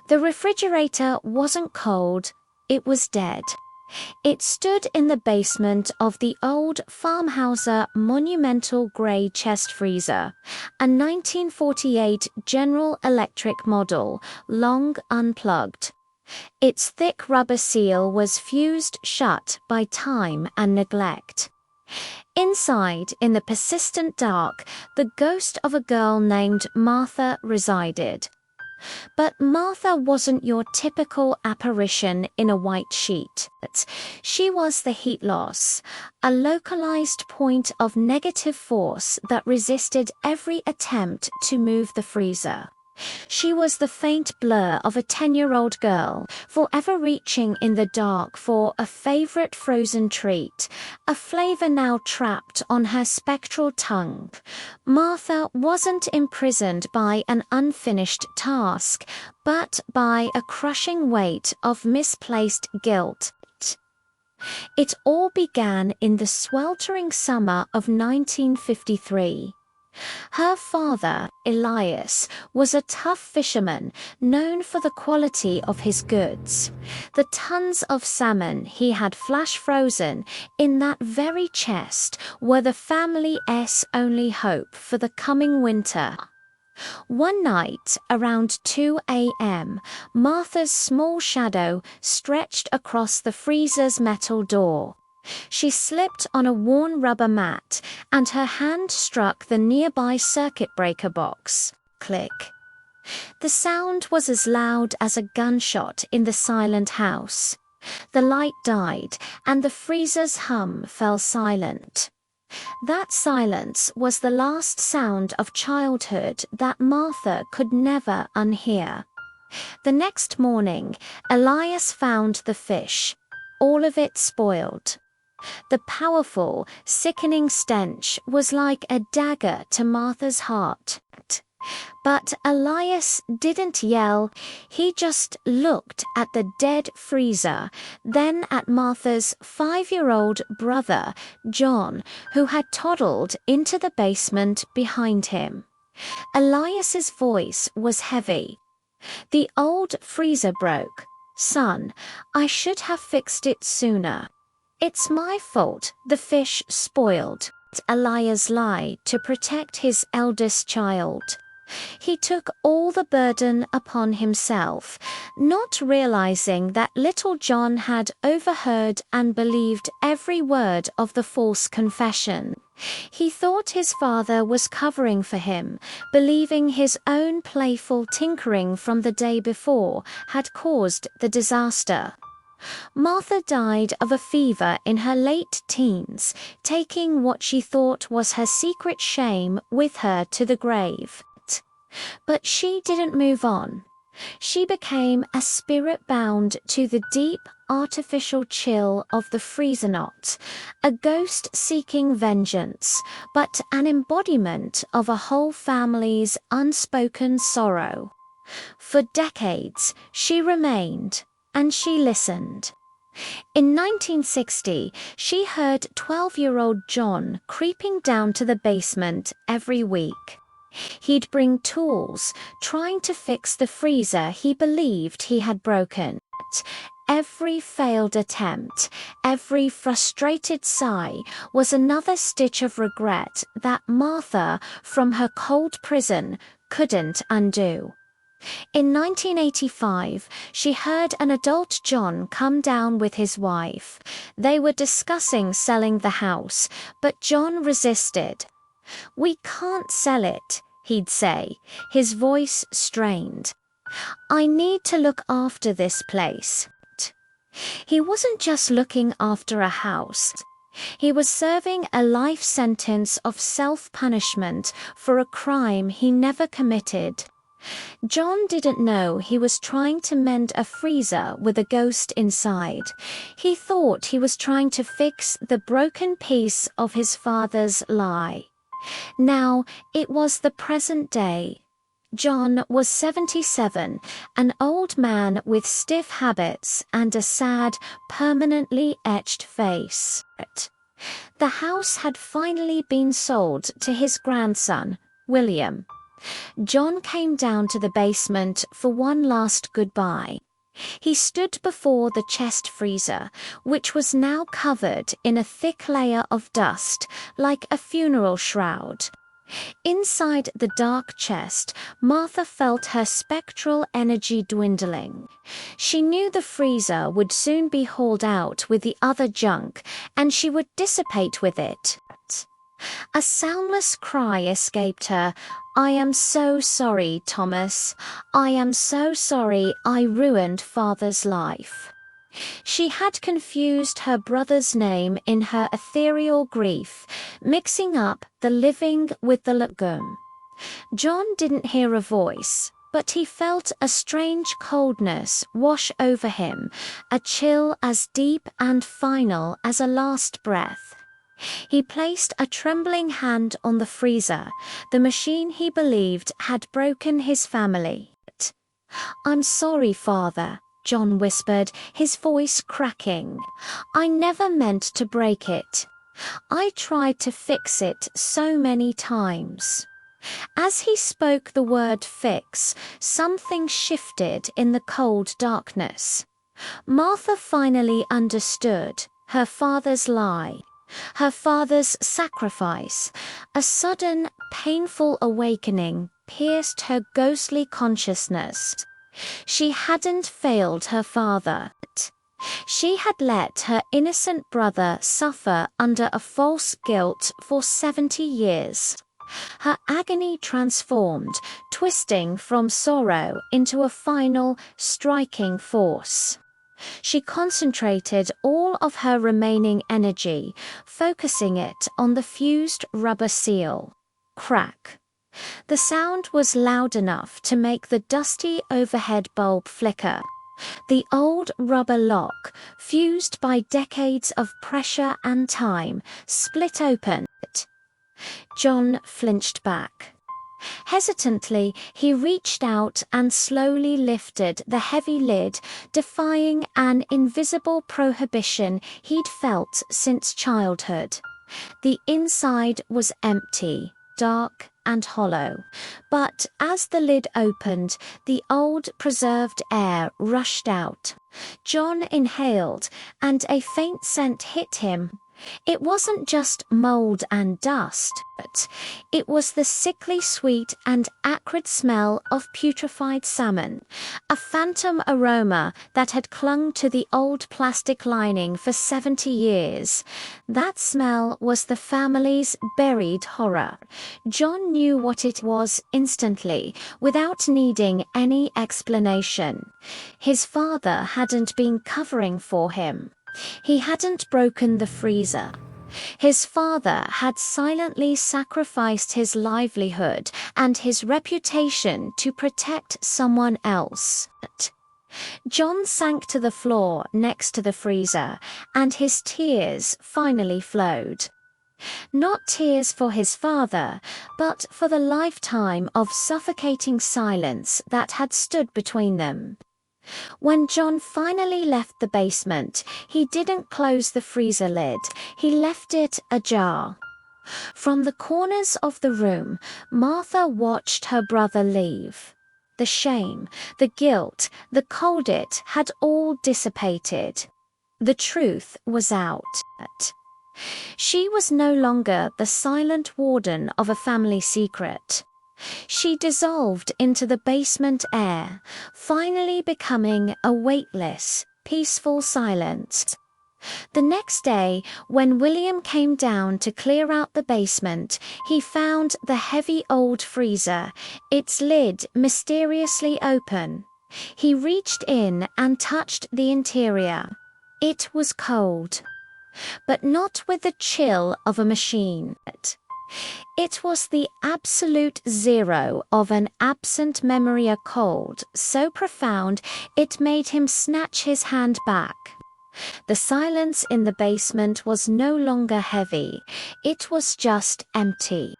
The refrigerator wasn't cold, it was dead. It stood in the basement of the old Farmhauser monumental grey chest freezer, a 1948 General Electric model, long unplugged. Its thick rubber seal was fused shut by time and neglect. Inside, in the persistent dark, the ghost of a girl named Martha resided. But Martha wasn't your typical apparition in a white sheet. She was the heat loss, a localized point of negative force that resisted every attempt to move the freezer. She was the faint blur of a 10-year-old girl, forever reaching in the dark for a favorite frozen treat, a flavor now trapped on her spectral tongue. Martha wasn't imprisoned by an unfinished task, but by a crushing weight of misplaced guilt. It all began in the sweltering summer of 1953. Her father, Elias, was a tough fisherman known for the quality of his goods. The tons of salmon he had flash frozen in that very chest were the family's only hope for the coming winter. One night, around 2 a.m., Martha's small shadow stretched across the freezer's metal door. She slipped on a worn rubber mat, and her hand struck the nearby circuit breaker box. Click. The sound was as loud as a gunshot in the silent house. The light died, and the freezer's hum fell silent. That silence was the last sound of childhood that Martha could never unhear. The next morning, Elias found the fish, all of it spoiled. The powerful, sickening stench was like a dagger to Martha's heart. But Elias didn't yell, he just looked at the dead freezer, then at Martha's 5-year-old brother, John, who had toddled into the basement behind him. Elias's voice was heavy. "The old freezer broke. Son, I should have fixed it sooner. It's my fault the fish spoiled." Elias lied to protect his eldest child. He took all the burden upon himself, not realizing that little John had overheard and believed every word of the false confession. He thought his father was covering for him, believing his own playful tinkering from the day before had caused the disaster. Martha died of a fever in her late teens, taking what she thought was her secret shame with her to the grave. But she didn't move on. She became a spirit bound to the deep, artificial chill of the freezer knot, a ghost seeking vengeance, but an embodiment of a whole family's unspoken sorrow. For decades, she remained, and she listened. In 1960, she heard 12-year-old John creeping down to the basement every week. He'd bring tools, trying to fix the freezer he believed he had broken. Every failed attempt, every frustrated sigh was another stitch of regret that Martha, from her cold prison, couldn't undo. In 1985, she heard an adult John come down with his wife. They were discussing selling the house, but John resisted. "We can't sell it," he'd say, his voice strained. "I need to look after this place." He wasn't just looking after a house. He was serving a life sentence of self-punishment for a crime he never committed. John didn't know he was trying to mend a freezer with a ghost inside. He thought he was trying to fix the broken piece of his father's lie. Now, it was the present day. John was 77, an old man with stiff habits and a sad, permanently etched face. The house had finally been sold to his grandson, William. John came down to the basement for one last goodbye. He stood before the chest freezer, which was now covered in a thick layer of dust, like a funeral shroud. Inside the dark chest, Martha felt her spectral energy dwindling. She knew the freezer would soon be hauled out with the other junk, and she would dissipate with it. A soundless cry escaped her. "I am so sorry, Thomas. I am so sorry I ruined Father's life." She had confused her brother's name in her ethereal grief, mixing up the living with the legume. John didn't hear a voice, but he felt a strange coldness wash over him, a chill as deep and final as a last breath. He placed a trembling hand on the freezer, the machine he believed had broken his family. "I'm sorry, Father," John whispered, his voice cracking. "I never meant to break it. I tried to fix it so many times." As he spoke the word fix, something shifted in the cold darkness. Martha finally understood her father's lie. Her father's sacrifice. A sudden, painful awakening pierced her ghostly consciousness. She hadn't failed her father. She had let her innocent brother suffer under a false guilt for 70 years. Her agony transformed, twisting from sorrow into a final, striking force. She concentrated all of her remaining energy, focusing it on the fused rubber seal. Crack. The sound was loud enough to make the dusty overhead bulb flicker. The old rubber lock, fused by decades of pressure and time, split open. John flinched back. Hesitantly, he reached out and slowly lifted the heavy lid, defying an invisible prohibition he'd felt since childhood. The inside was empty, dark and hollow, but as the lid opened, the old preserved air rushed out. John inhaled, and a faint scent hit him. It wasn't just mold and dust, but it was the sickly sweet and acrid smell of putrefied salmon, a phantom aroma that had clung to the old plastic lining for 70 years. That smell was the family's buried horror. John knew what it was instantly, without needing any explanation. His father hadn't been covering for him. He hadn't broken the freezer. His father had silently sacrificed his livelihood and his reputation to protect someone else. John sank to the floor next to the freezer, and his tears finally flowed. Not tears for his father, but for the lifetime of suffocating silence that had stood between them. When John finally left the basement, he didn't close the freezer lid, he left it ajar. From the corners of the room, Martha watched her brother leave. The shame, the guilt, the cold it had all dissipated. The truth was out. She was no longer the silent warden of a family secret. She dissolved into the basement air, finally becoming a weightless, peaceful silence. The next day, when William came down to clear out the basement, he found the heavy old freezer, its lid mysteriously open. He reached in and touched the interior. It was cold, but not with the chill of a machine. It was the absolute zero of an absent memory, a cold so profound it made him snatch his hand back. The silence in the basement was no longer heavy, it was just empty.